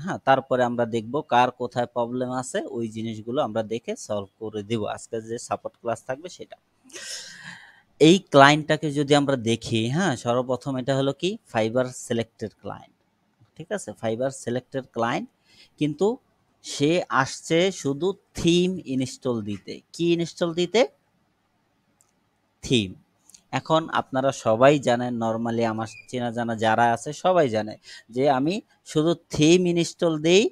হ্যাঁ, তারপরে আমরা দেখব কার কোথায় প্রবলেম আছে, ওই জিনিসগুলো আমরা দেখে সলভ করে দিব। আজকে যে সাপোর্ট ক্লাস থাকবে সেটা। এই ক্লায়েন্টটাকে যদি আমরা দেখি, হ্যাঁ, সর্বপ্রথম এটা হলো কি ফাইবার সিলেক্টেড ক্লায়েন্ট। ঠিক আছে, ফাইবার সিলেক্টেড ক্লায়েন্ট, কিন্তু সে আসছে শুধু থিম ইনস্টল দিতে। কি ইনস্টল দিতে? থিম। এখন আপনারা সবাই জানেন, নরমালি আমার চেনা জানা যারা আছে সবাই জানে যে আমি শুধু থিম ইনস্টল দেই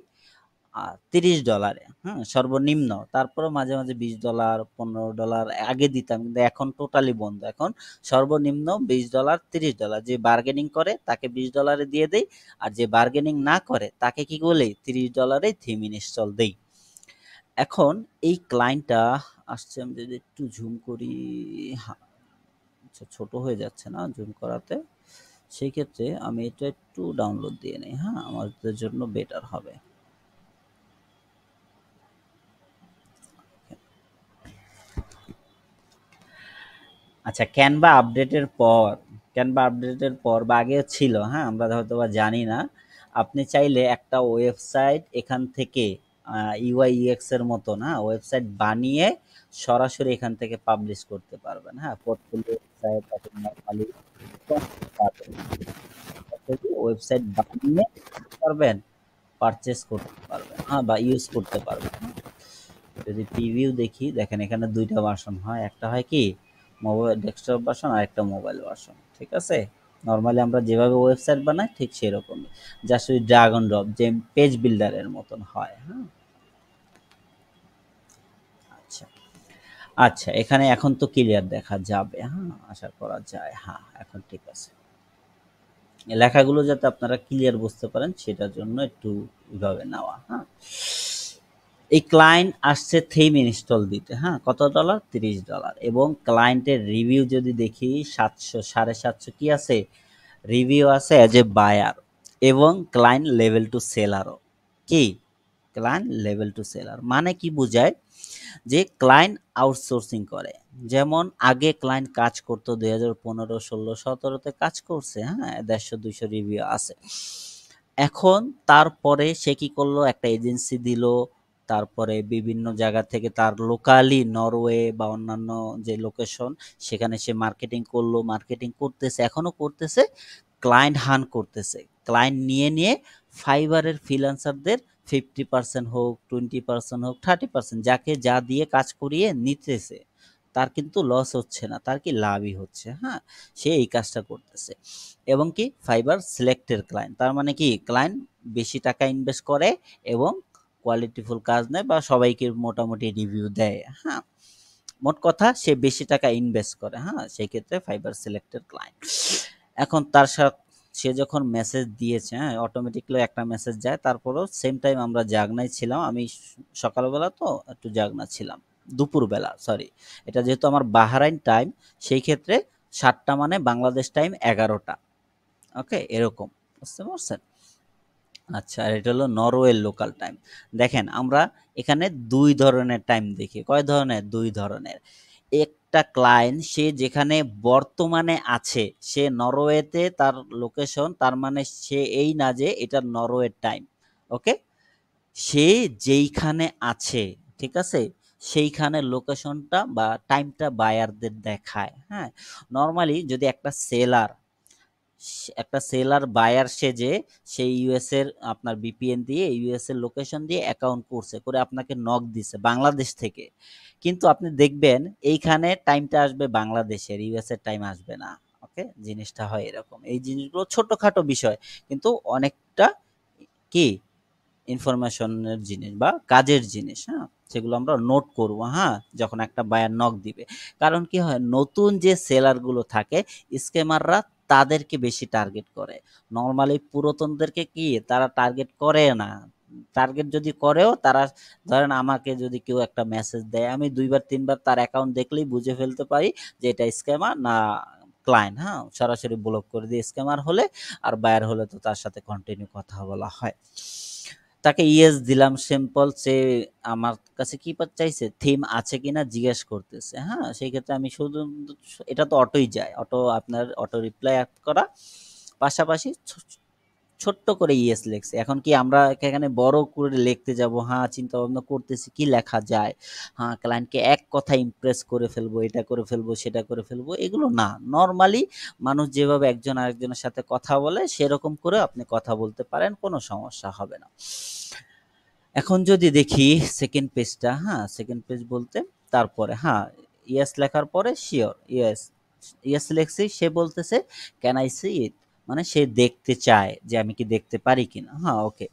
$30, হ্যাঁ, সর্বনিম্ন। তারপরেও মাঝে মাঝে $20, $15 আগে দিতাম, কিন্তু এখন টোটালি বন্ধ। এখন সর্বনিম্ন $20, $30। যে বার্গেনিং করে তাকে $20 দিয়ে দেই, আর যে বার্গেনিং না করে তাকে কি বলি, $30 থিম ইনস্টল দেই। এখন এই ক্লায়েন্টটা আসছে, আমি যদি একটু জুম করি, হ্যাঁ, আচ্ছা, ছোট হয়ে যাচ্ছে না জুম করাতে, সেই ক্ষেত্রে আমি এটা একটু ডাউনলোড দিয়ে নিই, হ্যাঁ, আমাদের জন্য বেটার হবে। আচ্ছা, ক্যানভা আপডেটের পর বা আগে ছিল, হ্যাঁ, আমরা হয়তো বা জানি না। আপনি চাইলে একটা ওয়েবসাইট এখান থেকে ইউআই ইউএক্স এর মতো না ওয়েবসাইট বানিয়ে সরাসরি এখান থেকে পাবলিশ করতে পারবেন। হ্যাঁ, পোর্টফোলিও ওয়েবসাইট আপনি নরমালি পারবেন, ওয়েবসাইট বানিয়ে পারবেন, পারচেজ করতে পারবেন, হ্যাঁ, বা ইউজ করতে পারবেন। যদি প্রিভিউ দেখি, দেখেন এখানে দুইটা ভার্সন হয়, একটা হয় কি মোবাইল ডেস্কটপ ভার্সন আর একটা মোবাইল ভার্সন। ঠিক আছে, নর্মালি আমরা যেভাবে ওয়েবসাইট বানাই ঠিক সেরকমই, জাস্ট ওই ড্রাগ অ্যান্ড ড্রপ যে পেজ বিল্ডারের মতন হয়। হ্যাঁ, আচ্ছা আচ্ছা, এখানে এখন তো ক্লিয়ার দেখা যাবে, হ্যাঁ, আশা করা যায়। হ্যাঁ, এখন ঠিক আছে। লেখাগুলো যাতে আপনারা ক্লিয়ার বুঝতে পারেন সেটার জন্য একটু এভাবে নেওয়া। হ্যাঁ, এই ক্লায়েন্ট আসছে থিম ইনস্টল দিতে, হ্যাঁ, কত ডলার? $30। এবং ক্লায়েন্টের রিভিউ যদি দেখি 700, 750 কি আছে, রিভিউ আছে অ্যাজ এ বায়ার, এবং ক্লায়েন্ট লেভেল টু সেলারও। কি ক্লায়েন্ট লেভেল টু সেলার মানে কি বোঝায়? যে ক্লায়েন্ট আউটসোর্সিং করে। যেমন আগে ক্লায়েন্ট কাজ করতো 2015, 16, 17-তে কাজ করছে, হ্যাঁ, 150-200 রিভিউ আছে। এখন তারপরে সে কি করলো, একটা এজেন্সি দিল, তারপরে বিভিন্ন জায়গা থেকে তার লোকালি নরওয়ে বা অন্যান্য যে লোকেশন, সেখানে সে মার্কেটিং করলো, মার্কেটিং করতেছে, এখনো করতেছে, ক্লায়েন্ট হান করতেছে, ক্লায়েন্ট নিয়ে নিয়ে ফাইবারের ফ্রিল্যান্সারদের 50% হোক, 20% হোক, 30% যাকে যা দিয়ে কাজ করিয়ে নিতেছে, তার কিন্তু লস হচ্ছে না, তার কি লাভই হচ্ছে। হ্যাঁ, সে এই কাজটা করতেছে। এবং কি ফাইবার সিলেক্টেড ক্লায়েন্ট, তার মানে কি ক্লায়েন্ট বেশি টাকা ইনভেস্ট করে এবং কোয়ালিটিফুল কাজ নেয় বা সবাইকে মোটামুটি রিভিউ দেয়। হ্যাঁ, মোট কথা সে বেশি টাকা ইনভেস্ট করে। হ্যাঁ, সেই ক্ষেত্রে ফাইবার সিলেক্টেড ক্লায়েন্ট। এখন তার সাথে সে যখন মেসেজ দিয়েছে, হ্যাঁ, অটোমেটিকলি একটা মেসেজ যায়। তারপরেও সেম টাইম আমরা জাগনাই ছিলাম, আমি সকালবেলা তো একটু জাগনা ছিলাম, দুপুরবেলা সরি, এটা যেহেতু আমার বাহরাইন টাইম, সেই ক্ষেত্রে 7টা মানে বাংলাদেশ টাইম 11টা। ওকে, এরকম, বুঝতে পারছেন? আচ্ছা, আর এটা হলো নরওয়ের লোকাল টাইম। দেখেন আমরা এখানে দুই ধরনের টাইম দেখি। কয় ধরনের? দুই ধরনের। একটা ক্লায়েন্ট সে যেখানে বর্তমানে আছে, সে নরওয়েতে তার লোকেশন, তার মানে সে এই না যে এটা নরওয়ের টাইম। ওকে, সে যেইখানে আছে, ঠিক আছে, সেইখানের লোকেশনটা বা টাইমটা বায়ারদের দেখায়। হ্যাঁ, নর্মালি যদি একটা সেলার বায়ার সেজে সেই ইউএস এর আপনার বিপিএন দিয়ে ইউএস এর লোকেশন দিয়ে অ্যাকাউন্ট করছে, করে আপনাকে নক দিছে বাংলাদেশ থেকে, কিন্তু আপনি দেখবেন এইখানে টাইমটা আসবে বাংলাদেশের, ইউএস এর টাইম আসবে না। ওকে, জিনিসটা হয় এরকম। এই জিনিসগুলো ছোটখাটো বিষয়, কিন্তু অনেকটা কি ইনফরমেশনের জিনিস বা কাজের জিনিস। হ্যাঁ, সেগুলো আমরা নোট করব, হ্যাঁ, যখন একটা বায়ার নক দিবে। কারণ কি হয়, নতুন যে সেলারগুলো থাকে, স্ক্যামাররা তাদেরকে বেশি টার্গেট করে। নর্মালি পুরাতনদেরকে কি তারা টার্গেট করে না। টার্গেট যদি করেও তারা, ধরেন আমাকে যদি কেউ একটা মেসেজ দেয়, আমি 2-3 বার তার অ্যাকাউন্ট দেখলেই বুঝে ফেলতে পারি যে এটা স্ক্যামার না ক্লায়েন্ট। হ্যাঁ, সরাসরি ব্লক করে দিয়ে, স্ক্যামার হলে আর বায়ার হলে তো তার সাথে কন্টিনিউ কথা বলা হয়। তাকে ইয়েস দিলাম, সিম্পল। সে আমার কাছে কি চাইছে, থিম আছে কিনা জিজ্ঞেস করতেছে। হ্যাঁ, সেই ক্ষেত্রে আমি শুধু, এটা তো অটোই যায়, অটো আপনার অটো রিপ্লাই করা, পাশাপাশি ছোট্ট করে ইয়েস লিখছে। এখন কি আমরা এখানে বড় করে লিখতে যাব? হ্যাঁ, চিন্তা ভাবনা করতেছি কি লেখা যায়। হ্যাঁ, ক্লায়েন্টকে এক কথায় ইমপ্রেস করে ফেলবো, এটা করে ফেলবো, সেটা করে ফেলবো। এগুলো না। নরমালি মানুষ যেভাবে একজন আরেকজনের সাথে কথা বলে সেরকম করে আপনি কথা বলতে পারেন, কোনো সমস্যা হবে না। এখন যদি দেখি সেকেন্ড পেজটা, হ্যাঁ, সেকেন্ড পেজ বলতে তারপরে হ্যাঁ, ইয়েস লেখার পরে শিওর, ইয়েস, ইয়েস লিখছি, সে বলতেছে ক্যান আই সি ইট, মানে সে দেখতে চায় যে আমি কি দেখতে পারি কিনা। হ্যাঁ, ওকে।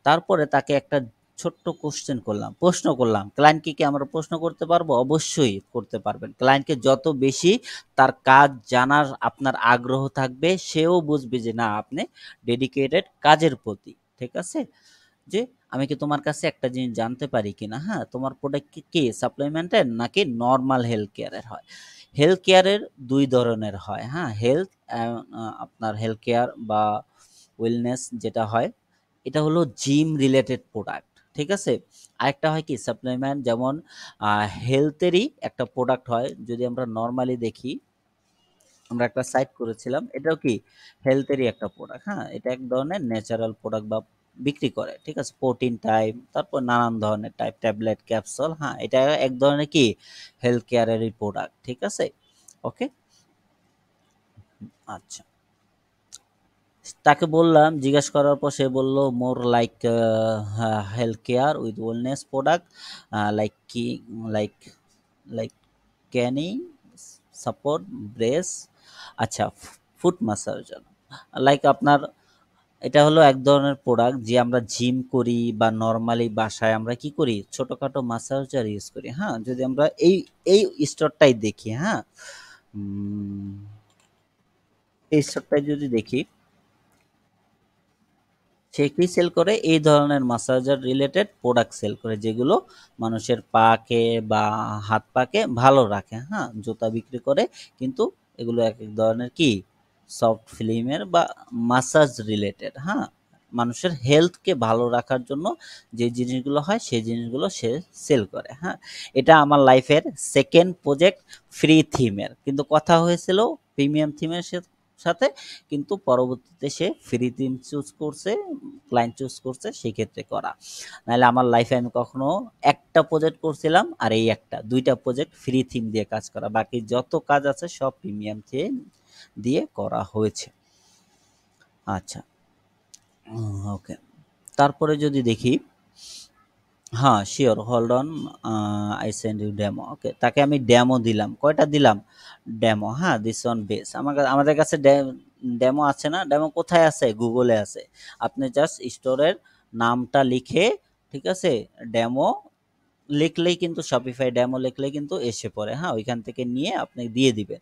তারপরে তাকে একটা ছোট্ট কোশ্চেন করলাম, প্রশ্ন করলাম। ক্লায়েন্টকে কি আমরা প্রশ্ন করতে পারবো? অবশ্যই করতে পারবেন। ক্লায়েন্টকে যত বেশি তার কাজ জানার আপনার আগ্রহ থাকবে, সেও বুঝবে যে না আপনি ডেডিকেটেড কাজের প্রতি। ঠিক আছে? যে আমি কি তোমার কাছে একটা জিনিস জানতে পারি কিনা, হ্যাঁ, তোমার প্রোডাক্ট কি সাপ্লিমেন্টের নাকি নর্মাল হেলথ কেয়ারের হয়? হেলথ কেয়ারের দুই ধরনের হয়, হ্যাঁ, হেলথ আপনার হেলথ কেয়ার বা ওয়েলনেস যেটা হয়, এটা হলো জিম রিলেটেড প্রোডাক্ট। ঠিক আছে? আরেকটা হয় কি সাপ্লিমেন্ট, যেমন হেলথেরই একটা প্রোডাক্ট হয়। যদি আমরা নর্মালি দেখি, আমরা একটা সাইট করেছিলাম, এটাও কি হেলথেরই একটা প্রোডাক্ট। হ্যাঁ, এটা এক ধরনের ন্যাচারাল প্রোডাক্ট বা বিক্রি করে। ঠিক আছে? প্রোটিন টাইপ, তারপর নানান ধরনের টাইপ, ট্যাবলেট, ক্যাপসুল। হ্যাঁ, এটা এক ধরনের কি হেলথ কেয়ারেরই প্রোডাক্ট। ঠিক আছে? ওকে। আচ্ছা, তাকে বললাম, জিজ্ঞেস করার পর সে বলল more like health care with wellness product, like কি, like like canning support brace, আচ্ছা, ফুট ম্যাসাজার, লাইক আপনার এটা হলো এক ধরনের প্রোডাক্ট যে আমরা জিম করি বা নর্মালি বাসায় আমরা কি করি, ছোটখাটো ম্যাসাজার ইউজ করি। হ্যাঁ, যদি আমরা এই এই স্টোরটাই দেখি, হ্যাঁ, এই স্টোরটাই যদি দেখি, সে কি সেল করে? এই ধরনের ম্যাসাজার রিলেটেড প্রোডাক্ট সেল করে, যেগুলো মানুষের পাকে বা হাত পাকে ভালো রাখে। হ্যাঁ, জুতা বিক্রি করে, কিন্তু এগুলো এক এক ধরনের কি সফট ফিল্মের বা মাসাজ রিলেটেড। হ্যাঁ, মানুষের হেলথকে ভালো রাখার জন্য যে জিনিসগুলো হয় সেই জিনিসগুলো সে সেল করে। হ্যাঁ, এটা আমার লাইফের সেকেন্ড প্রজেক্ট ফ্রি থিমের, কিন্তু কথা হয়েছিল প্রিমিয়াম থিমের সাথে, কিন্তু পরবর্তীতে সে ফ্রি থিম চুজ করছে, ক্লায়েন্ট চুজ করছে, সেক্ষেত্রে করা। নাহলে আমার লাইফে আমি কখনো একটা প্রজেক্ট করছিলাম, আর এই একটা দুইটা প্রজেক্ট ফ্রি থিম দিয়ে কাজ করা, বাকি যত কাজ আছে সব প্রিমিয়াম থিম দিয়ে করা হয়েছে। আচ্ছা, ওকে। তারপরে যদি দেখি, হ্যাঁ, sure, hold on, I send you demo. Okay, তাকে আমি ডেমো দিলাম। কয়টা দিলাম? ডেমো। হ্যাঁ, দিস অন বেস। আমাদের কাছে ডেমো আছে না? ডেমো কোথায় আছে? গুগলে আছে। আপনি জাস্ট স্টোরের নামটা লিখে, ঠিক আছে, ডেমো লিখলেই কিন্তু, শপিফাই ডেমো লিখলেই কিন্তু এসে পড়ে। হ্যাঁ, ওইখান থেকে নিয়ে আপনি দিয়ে দিবেন।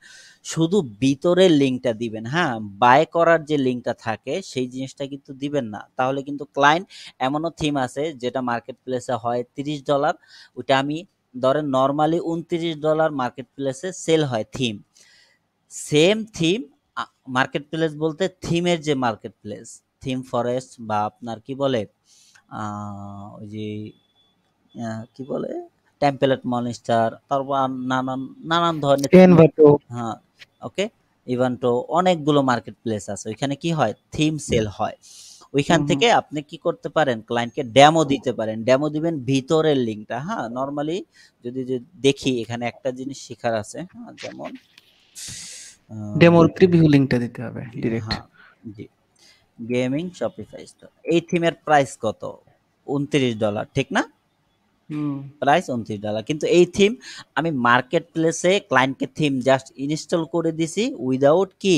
শুধু ভিতরের লিঙ্কটা দিবেন। হ্যাঁ, বাই করার যে লিঙ্কটা থাকে সেই জিনিসটা কিন্তু দিবেন না। তাহলে কিন্তু ক্লায়েন্ট, এমনও থিম আছে যেটা মার্কেট প্লেসে হয় $30, ওইটা আমি ধরেন নর্মালি $29 মার্কেট প্লেসে সেল হয় theme. Same theme, market place বলতে থিমের যে মার্কেট প্লেস, থিম ফরেস্ট বা আপনার কি বলে, ওই যে কি বলে, টেম্পলেট মনিস্টার, তারপর আর নানান নানান ধরনের থিম। এনভাটো। হ্যাঁ, ওকে। ইভেন্টো, অনেকগুলো মার্কেট প্লেস আছে, ওইখানে কি হয়, থিম সেল হয়। ওইখান হুম হুম। থেকে আপনি কি করতে পারেন, ক্লায়েন্টকে ডেমো দিতে পারেন। ডেমো দিবেন ভিতরের লিঙ্কটা। হ্যাঁ, নর্মালি যদি দেখি, এখানে একটা জিনিস শেখার আছে। হ্যাঁ, যেমন ডেমোর প্রিভিউ লিংকটা দিতে হবে ডিরেক্ট। হ্যাঁ, জি, গেমিং শপিফাই স্টোর, এই থিমের প্রাইস কত? $29, ঠিক না? হুম প্রাইস $29, কিন্তু এই থিম আমি মার্কেট প্লেসে ক্লায়েন্টকে থিম জাস্ট ইনস্টল করে দিছি উইদাউট কি,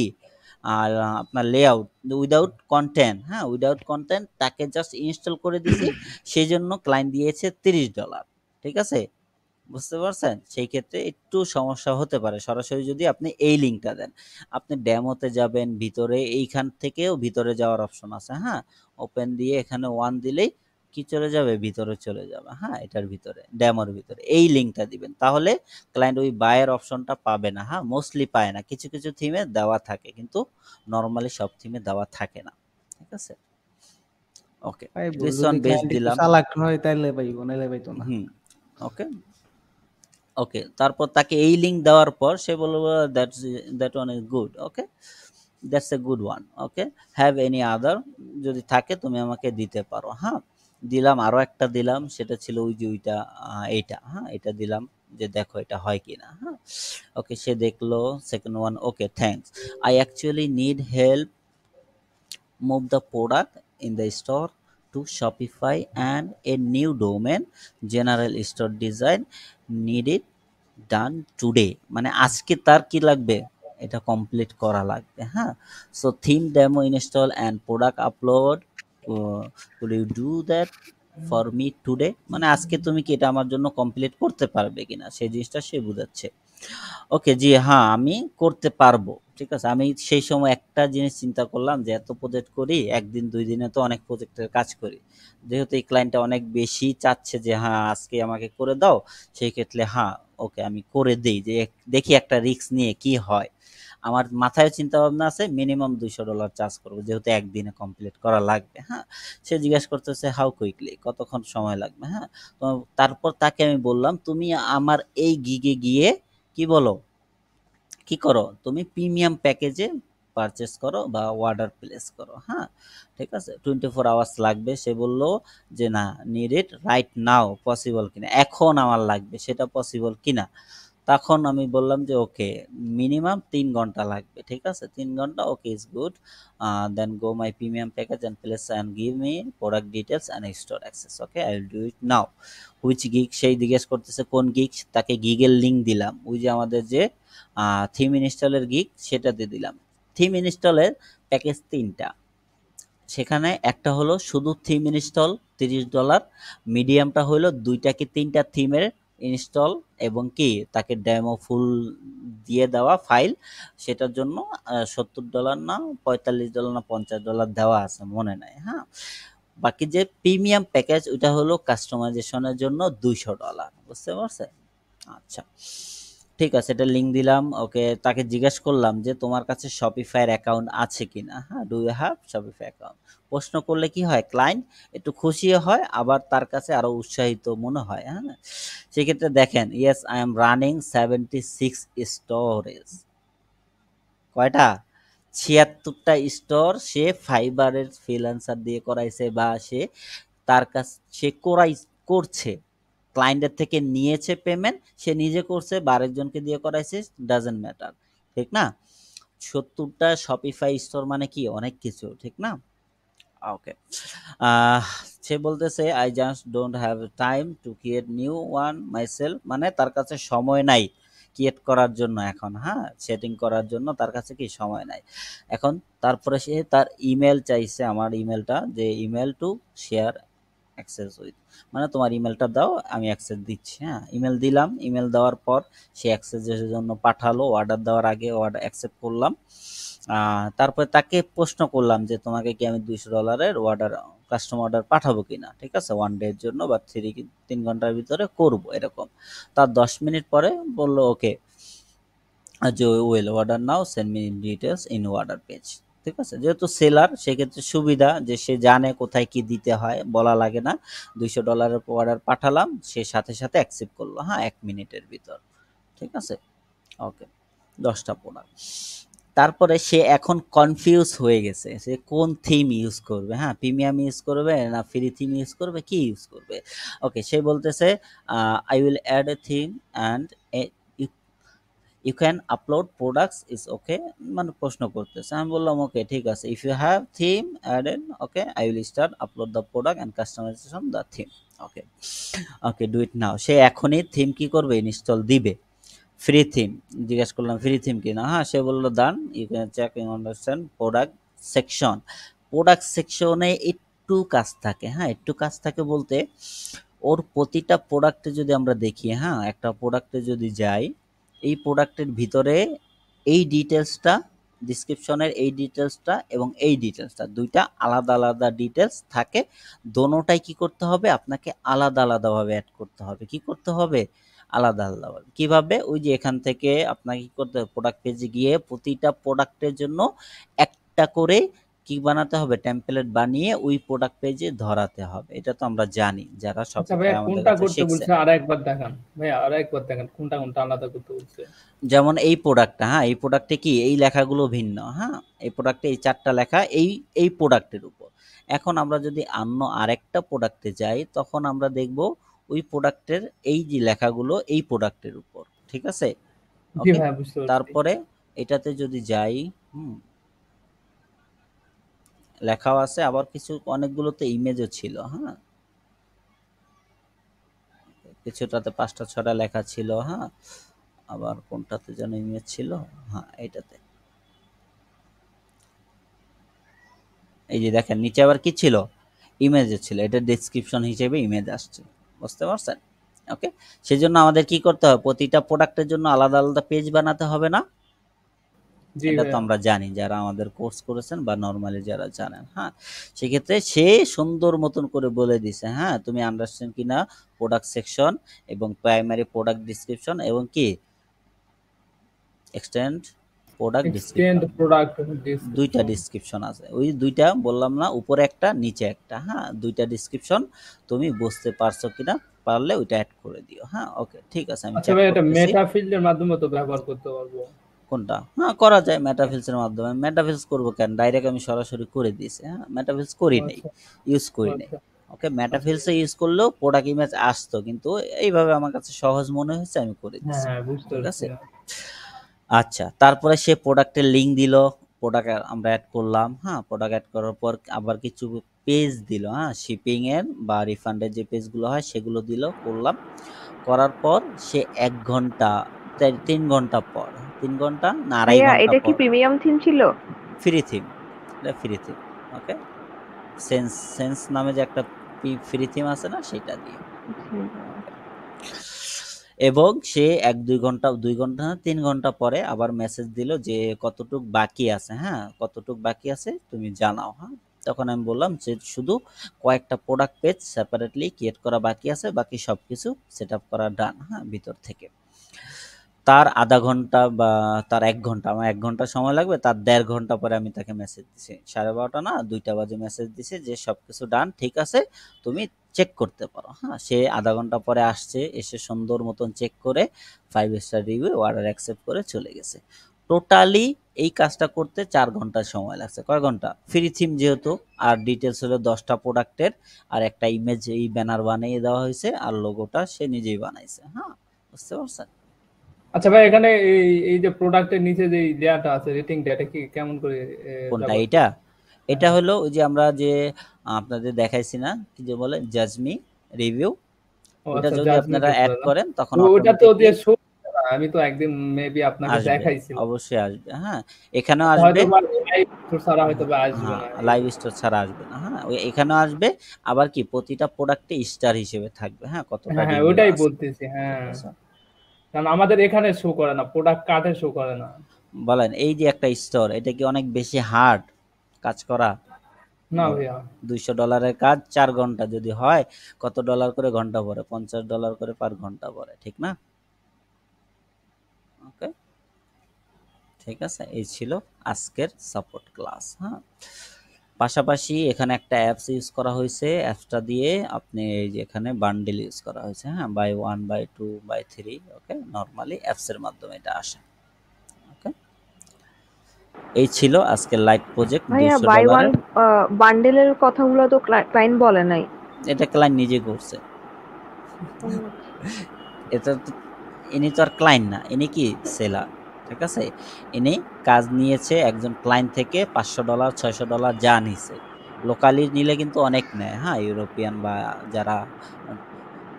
আর আপনার লেআউট, উইদাউট কন্টেন্ট। হ্যাঁ, উইদাউট কন্টেন্ট, তাকে জাস্ট ইনস্টল করে দিছি, সেই জন্য ক্লায়েন্ট দিয়েছে $30। ঠিক আছে? বুঝতে পারছেন? সেই ক্ষেত্রে একটু সমস্যা হতে পারে সরাসরি যদি আপনি এই লিঙ্কটা দেন। আপনি ডেমোতে যাবেন, ভিতরে এইখান থেকেও ভিতরে যাওয়ার অপশন আছে। হ্যাঁ, ওপেন দিয়ে এখানে 1 দিলেই কি চলে যাবে, ভিতরে চলে যাবে। হ্যাঁ, এটার ভিতরে, ডেমোর ভিতরে এই লিঙ্কটা দিবেন, তাহলে ক্লায়েন্ট ওই বায়ের অপশনটা পাবে না। হ্যাঁ, মোস্টলি পায় না, কিছু কিছু থিমে দেওয়া থাকে, কিন্তু নর্মালি সব থিমে দেওয়া থাকে না। ঠিক আছে? ওকে, পাইবো, দিস যদি ওয়ান বেস ক্লায়েন্ট একটু দিলাম। চালাক হয় তাইলে পাইবো, নাইলে পাইতো না। হুম, ওকে। ওকে, তারপর তাকে এই লিঙ্ক দেওয়ার পর সে বলল that one is good. Okay, that's a good one. Okay, have any other, যদি থাকে তুমি আমাকে দিতে পারো। হ্যাঁ, দিলাম, আরো একটা দিলাম, সেটা ছিল ওই যে ওইটা, এইটা, হ্যাঁ এটা দিলাম যে দেখো এটা হয় কিনা। হ্যাঁ, ওকে, সে দেখলো। Second one, okay thanks, I actually need help move the product in the store to Shopify and a new domain general store design needed done today, মানে আজকে তার কি লাগবে, এটা কমপ্লিট করা লাগবে। হ্যাঁ, so theme demo install and product upload, will you do that for me today, মানে আজকে তুমি কি এটা আমার জন্য কমপ্লিট করতে পারবে কিনা সেই জিনিসটা সে বুঝাচ্ছে। ওকে, জি হ্যাঁ আমি করতে পারবো। ঠিক আছে, আমি সেই সময় একটা জিনিস চিন্তা করলাম যে এত প্রজেক্ট করি, একদিন দুই দিনে তো অনেক প্রজেক্টের কাজ করি, যেহেতু এই ক্লায়েন্টটা অনেক বেশি চাচ্ছে যে হ্যাঁ আজকে আমাকে করে দাও, সেই ক্ষেত্রে হ্যাঁ ওকে আমি করে দেই, যে দেখি একটা রিস্ক নিয়ে কি হয়। আমার মাথায় চিন্তা ভাবনা আছে মিনিমাম $200 চার্জ করবো, যেহেতু একদিনে কমপ্লিট করা লাগবে। হ্যাঁ, সে জিজ্ঞাসা করতেছে হাউ কুইকলি, কতক্ষণ সময় লাগবে। হ্যাঁ, তো তারপর তাকে আমি বললাম তুমি আমার এই গিগে গিয়ে কি বলো, কি করো তুমি প্রিমিয়াম প্যাকেজে পারচেস করো বা অর্ডার প্লেস করো। হ্যাঁ, ঠিক আছে, 24 আওয়ার্স লাগবে। সে বলল যে না, need it right now, possible কিনা, এখন আমার লাগবে, সেটা পসিবল কিনা। তখন আমি বললাম যে ওকে, মিনিমাম 3 ঘন্টা লাগবে। ঠিক আছে, 3 ঘন্টা, okay is good, then go my premium package and place and give me product details and store access. Okay, I will do it now. Which gig, সেই জিজ্ঞেস করতেছে কোন গিগ, তাকে গিগের লিঙ্ক দিলাম, ওই যে আমাদের যে থিম ইনস্টলের গিগ, সেটা দিয়ে দিলাম। থিম ইনস্টলের প্যাকেজ 3টা, সেখানে একটা হলো শুধু থিম ইনস্টল $30, মিডিয়ামটা হলো 2টা কি 3টা থিমের ইনস্টল এবং কি তাকে ডেমো ফুল দিয়ে দেওয়া ফাইল, সেটার জন্য $70 না $45 না $50 দেওয়া আছে মনে নাই। হ্যাঁ, বাকি যে প্রিমিয়াম প্যাকেজ ওইটা হলো কাস্টমাইজেশনের জন্য $200, বুঝতে পারছে? আচ্ছা, ঠিক আছে, এটা লিঙ্ক দিলাম। ওকে, তাকে জিজ্ঞেস করলাম যে তোমার কাছে শপিফাইয়ের অ্যাকাউন্ট আছে কিনা। হ্যাঁ, do you have Shopify account, প্রশ্ন করলে কি হয়, ক্লায়েন্ট একটু খুশিও হয়, আবার তার কাছে আরো উৎসাহিত মনে হয়। হ্যাঁ, সেক্ষেত্রে দেখেন, yes I am running 76 storage, কয়টা, 76টা স্টোর সে ফাইবারের ফ্রিল্যান্সার দিয়ে করাইছে, বা সে তার কাছ সে করছে, ক্লায়েন্টের থেকে নিয়েছে পেমেন্ট, সে নিজে করছে বা আরেকজনকে দিয়ে করাইছে, ডাজেন্ট ম্যাটার। ঠিক না, 70টা শপিফাই স্টোর মানে কি অনেক কিছু, ঠিক না? ওকে, সে বলতেছে I just don't have time to create new one myself, মানে তার কাছে সময় নাই ক্রিয়েট করার জন্য এখন। হ্যাঁ, সেটিং করার জন্য তার কাছে কি সময় নাই এখন। তারপরে সে তার ইমেল চাইছে, আমার ইমেলটা, যে email to share access with, মানে তোমার ইমেলটা দাও আমি অ্যাক্সেস দিচ্ছি। হ্যাঁ, ইমেল দিলাম, ইমেল দেওয়ার পর সে অ্যাক্সেসের জন্য পাঠালো, অর্ডার দেওয়ার আগে অর্ডার অ্যাকসেপ্ট করলাম। তারপরে তাকে প্রশ্ন করলাম যে তোমাকে কি আমি $200 অর্ডার, কাস্টমার অর্ডার পাঠাবো কিনা। ঠিক আছে, 1 ডে এর জন্য বা 3 ঘন্টার ভিতরে করব এরকম। তার 10 মিনিট পরে বললো ওকে, যে well order now send me details in order page. ঠিক আছে, যেহেতু সেলার সেক্ষেত্রে সুবিধা যে সে জানে কোথায় কি দিতে হয়, বলা লাগে না। $200 অর্ডার পাঠালাম, সে সাথে সাথে অ্যাকসেপ্ট করলো। হ্যাঁ, 1 মিনিটের ভিতর। ঠিক আছে, ওকে, 10টা প্রোডাক্ট। তারপরে সে এখন কনফিউজ হয়ে গেছে, সে কোন থিম ইউজ করবে। হ্যাঁ, প্রিমিয়াম ইউজ করবে না ফ্রি থিম ইউজ করবে, কি ইউজ করবে। ওকে, সে বলতেছে I will add a theme and you can upload products is okay, মানে প্রশ্ন করতেছে। আমি বললাম ওকে ঠিক আছে, if you have theme added okay I will start upload the product and customization the theme. Okay, okay do it now. সে এখনই theme কি করবে, ইনস্টল দিবে। ফ্রি থিম, জিজ্ঞেস করলাম ফ্রি থিম কিনা। হ্যাঁ, সে বললো done, you can check in understand product section. Product সেকশনে একটু কাজ থাকে। হ্যাঁ, একটু কাজ থাকে বলতে ওর প্রতিটা প্রোডাক্টে যদি আমরা দেখি, হ্যাঁ একটা প্রোডাক্টে যদি যাই, এই প্রোডাক্টের ভিতরে এই ডিটেলসটা, ডিসক্রিপশনের এই ডিটেলসটা এবং এই ডিটেলসটা, দুইটা আলাদা আলাদা ডিটেলস থাকে। দোনোটাই কি করতে হবে, আপনাকে আলাদা আলাদাভাবে অ্যাড করতে হবে। কি করতে হবে, আলাদা আলাদাভাবে। কিভাবে, ওই যে এখান থেকে আপনাকে কি করতে হবে, প্রোডাক্ট পেজে গিয়ে প্রতিটা প্রোডাক্টের জন্য একটা করে কি বানাতে হবে, টেমপ্লেট বানিয়ে ওই প্রোডাক্ট পেজে ধরাতে হবে। এটা তো আমরা জানি যারা আচ্ছা শপিফাই ভাইয়া আমাদের কোনটা কাছে করতে শিখছে। বলছে আরেকবার দেখান ভাইয়া, আরেকবার দেখান কোনটা কোনটা আলাদা করতে বলছে। যেমন এই প্রোডাক্টটা, হ্যাঁ এই প্রোডাক্টে কি এই লেখাগুলো ভিন্ন, হ্যাঁ এই প্রোডাক্টে এই 4টা লেখা এই প্রোডাক্টের উপর। এখন আমরা যদি অন্য আরেকটা প্রোডাক্টে যাই তখন আমরা দেখব ওই প্রোডাক্টের এই যে লেখাগুলো এই প্রোডাক্টের উপর, ঠিক আছে? জি ওকে, ভাইয়া বুঝতে পারছি। তারপরে এটাতে যদি যাই, লেখাও আছে, আবার কিছু অনেকগুলোতে ইমেজও ছিল, হ্যাঁ কিছুটাতে 5টা 6টা লেখা ছিল, হ্যাঁ আবার কোনটাতে যেন ইমেজ ছিল, হ্যাঁ এইটাতে এই যে দেখেন নিচে আবার কি ছিল, ইমেজও ছিল, এটা ডেসক্রিপশন হিসেবে ইমেজ আসছে, বুঝতে পারছেন? ওকে, সেজন্য আমাদের কি করতে হবে, প্রতিটা প্রোডাক্টের জন্য আলাদা আলাদা পেজ বানাতে হবে না? জি এটা তো ভাইয়া আমরা জানি যারা আমাদের কোর্স করেছেন বা নরমালি যারা জানেন। হ্যাঁ, সেক্ষেত্রে সে সুন্দর মতন করে বলে দিছে, হ্যাঁ তুমি আন্ডারস্ট্যান্ড কিনা প্রোডাক্ট সেকশন এবং প্রাইমারি প্রোডাক্ট ডিসক্রিপশন এবং কি extend product extend description, product দুইটা ডিসক্রিপশন আছে, ওই দুইটা বললাম না, উপরে একটা নিচে একটা, হ্যাঁ দুইটা ডিসক্রিপশন তুমি বুঝতে পারছো কিনা, পারলে ওইটা অ্যাড করে দিও। হ্যাঁ ওকে ঠিক আছে, আমি আচ্ছা চেক ভাই এটা করতেছি। মেটা ফিল্ডের মাধ্যমে তো ব্যবহার করতে পারবো। কোনটা? হ্যাঁ করা যায় মেটাফিলসের মাধ্যমে। মেটাফিলস করবো কেন, ডাইরেক্ট আমি সরাসরি করে দিয়েছি। হ্যাঁ মেটাফিলস করি নাই, আচ্ছা ইউজ করি নাই। আচ্ছা ওকে, আচ্ছা মেটাফিলসে ইউজ করলেও প্রোডাক্ট ইমেজ আসতো, কিন্তু এইভাবে আমার কাছে সহজ মনে হয়েছে আমি করে হ্যাঁ দিছি, হ্যাঁ বুঝতে ঠিক পারছি। আছে? আচ্ছা, তারপরে সে প্রোডাক্টের লিঙ্ক দিল, প্রোডাক্ট আমরা অ্যাড করলাম, হ্যাঁ প্রোডাক্ট অ্যাড করার পর আবার কিছু পেজ দিল, হ্যাঁ শিপিং এর বা রিফান্ডের যে পেজগুলো হয় সেগুলো দিল, করলাম। করার পর সে 1 ঘন্টা 3 ঘন্টা পর, 3 ঘন্টা না 2.5 ভাইয়া ঘন্টা এটা কি পর, প্রিমিয়াম থিম ছিল? ফ্রি থিম, এটা ফ্রি থিম। ওকে, সেন্স সেন্স নামে যে একটা ফ্রি থিম আছে না, সেটা দিয়ে। ওকে, এবং সে 1-2 ঘন্টা 2 ঘন্টা না 3 ঘন্টা পরে আবার মেসেজ দিল যে কতটুক বাকি আছে, হ্যাঁ কতটুক বাকি আছে তুমি জানাও। হ্যাঁ, তখন আমি বললাম যে শুধু কয়েকটা প্রোডাক্ট পেজ সেপারেটলি ক্রিয়েট করা বাকি আছে, বাকি সব কিছু সেট আপ করা ডান, হ্যাঁ ভিতর থেকে। তার আধা ঘন্টা বা তার 1 ঘন্টা, আমার 1 ঘন্টা সময় লাগবে, তার 1.5 ঘন্টা পরে আমি তাকে মেসেজ দিছি, 12:30 না 2টা বাজে মেসেজ দিছি যে সব কিছু ডান ঠিক আছে, তুমি চেক করতে পারো। হ্যাঁ, সে আধা ঘন্টা পরে আসছে, এসে সুন্দর মতন চেক করে 5 স্টার রিভিউ অর্ডার অ্যাকসেপ্ট করে চলে গেছে। টোটালি এই কাজটা করতে 4 ঘন্টা সময় লাগছে। কয় ঘন্টা? ফ্রি থিম যেহেতু, আর ডিটেলস হলো 10টা প্রোডাক্টের, আর একটা ইমেজ এই ব্যানার বানিয়ে দেওয়া হয়েছে, আর লোগোটা সে নিজেই বানাইছে। হ্যাঁ, বুঝতে পারছেন? আচ্ছা ভাই এখানে এই এই যে প্রোডাক্টের নিচে যে লেয়ারটা আছে রেটিং এটা কি কেমন করে কোনটা? ব্যবহার এইটা করব? এটা হ্যাঁ হলো ওই যে আমরা যে আপনাদের দেখাইছি না, কি যে বলে জাজমি রিভিউ, ও ওইটা আচ্ছা যদি আপনারা জাজমেন্টে অ্যাড করে না, করেন তখন ওটা তো অটোমেটিকলি দিয়ে শো করে না। আমি তো একদিন মেবি আপনাকে আসবে, দেখাইছিলাম। অবশ্যই আসবে। হ্যাঁ, এখানেও আচ্ছা আসবে। হয়তো বা লাইভ ছাড়া হয়তো বা আসবে হ্যাঁ, না লাইভ এই। স্টোর ছাড়া আসবে না। হ্যাঁ, ওই এখানেও আসবে। আবার কি প্রতিটা প্রোডাক্টে স্টার হিসেবে থাকবে, হ্যাঁ কতটা হ্যাঁ হ্যাঁ রিভিউ ওটাই আছে, বলতেছি ঠিক হ্যাঁ, আছে? কারণ আমাদের এখানে শো করে না, প্রোডাক্ট কার্ডে শো করে না। বলেন এই যে একটা স্টোর, এটা কি অনেক বেশি হার্ড কাজ করা? না বলেন, ভাইয়া $200 কাজ 4 ঘন্টা যদি হয়, কত ডলার করে ঘন্টা পড়ে? $50 করে পার ঘন্টা পড়ে, ঠিক না? ওকে, ঠিক আছে, এই ছিল আজকের সাপোর্ট ক্লাস। হ্যাঁ, পাশাপাশি এখানে একটা অ্যাপস ইউজ করা হয়েছে, অ্যাপসটা দিয়ে আপনি এই যে এখানে বান্ডেল ইউজ করা হয়েছে, হ্যাঁ by 1 by 2 by 3। Okay, normally অ্যাপসের মাধ্যমে এটা আসে। ওকে, এই ছিল আজকের লাইভ প্রজেক্ট ভাইয়া বাই ওয়ান $200। বান্ডেলের কথাগুলো তো ক্লায়েন্ট বলে নাই। এটা ক্লায়েন্ট নিজে করছে, এটা তো, ইনি তো আর ক্লায়েন্ট না, ইনি কি সেলার, ঠিক আছে? ইনি কাজ নিয়েছে একজন ক্লায়েন্ট থেকে $500 $600 যা নিছে। লোকালি নিলে কিন্তু অনেক নেয়, হ্যাঁ ইউরোপিয়ান বা যারা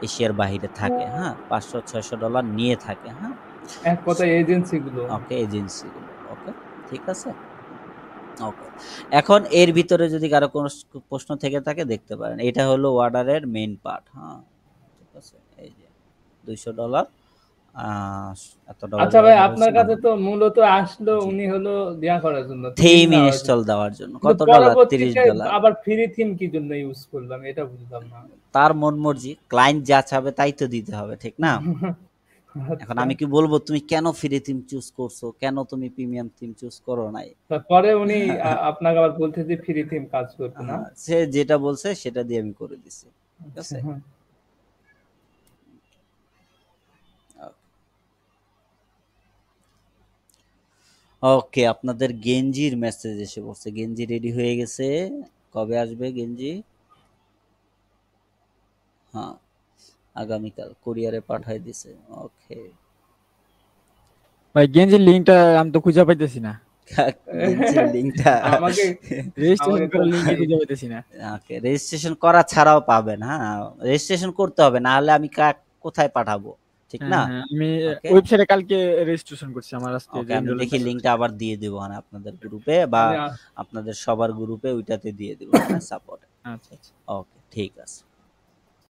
এশিয়ার বাহিরে থাকে, হ্যাঁ $500-600 নিয়ে থাকে। হ্যাঁ, এক কথা এজেন্সিগুলো। ওকে এজেন্সিগুলো। ওকে, ঠিক আছে। ওকে, এখন এর ভিতরে যদি কারো কোনো প্রশ্ন থেকে থাকে দেখতে পারেন। এটা হলো অর্ডারের মেইন পার্ট। হ্যাঁ, ঠিক আছে, এই যে $200 এতটা আচ্ছা ওভার ভাই অর্ডার আপনার হয়েছে কাছে তো নরমালি। মূলত আসলো জি, উনি হলো দেয়া করার জন্য, থিম থিম নেওয়ার ইনস্টল জন্য, দেওয়ার জন্য কিন্তু কত ডলার? পরবর্তীতে $30। আবার ফ্রি থিম কি জন্য ইউজ করলাম এটা বুঝলাম না। তার মন মর্জি, ক্লায়েন্ট যা চাবে তাই তো দিতে হবে, ঠিক না? এখন আচ্ছা। আমি কি বলবো তুমি কেন ফ্রি থিম চুজ করছো, কেন তুমি প্রিমিয়াম থিম চুজ করো নাই? তারপরে উনি আপনাকে আবার বলছে যে ফ্রি থিম কাজ করবে না। হ্যাঁ, সে যেটা বলছে সেটা দিয়ে আমি করে দিছি, ঠিক আচ্ছা, আছে। হ্যাঁ। ওকে, আপনাদের গেঞ্জির মেসেজ এসে পড়ছে। গেঞ্জি রেডি হয়ে গেছে, কবে আসবে গেঞ্জি? হ্যাঁ, আগামীকাল কুরিয়ারে পাঠাই দিছে। ওকে, ভাই গেঞ্জির লিঙ্কটা আমি তো খুঁজে পাইতেছি না, গেঞ্জির লিঙ্কটা আমাকে রেজিস্ট্রেশন আমাকে করার লিঙ্কই তো খুঁজে পাইতেছি না। ওকে, রেজিস্ট্রেশন করা ছাড়াও পাবেন। হ্যাঁ, রেজিস্ট্রেশন করতে হবে, না হলে আমি কোথায় পাঠাবো, ঠিক হ্যাঁ না? হ্যাঁ, আমি ওকে ওয়েবসাইটে কালকে রেজিস্ট্রেশন করছি, আমার আজকে ওকে, যে আমি এনরোলমেন্ট দেখি আছে লিঙ্কটা আবার দিয়ে দেবো মানে আপনাদের গ্রুপে বা আমি আপনাদের সবার গ্রুপে ওইটাতে দিয়ে দেবো, হ্যাঁ, সাপোর্ট। আচ্ছা আচ্ছা। ওকে, ঠিক আছে।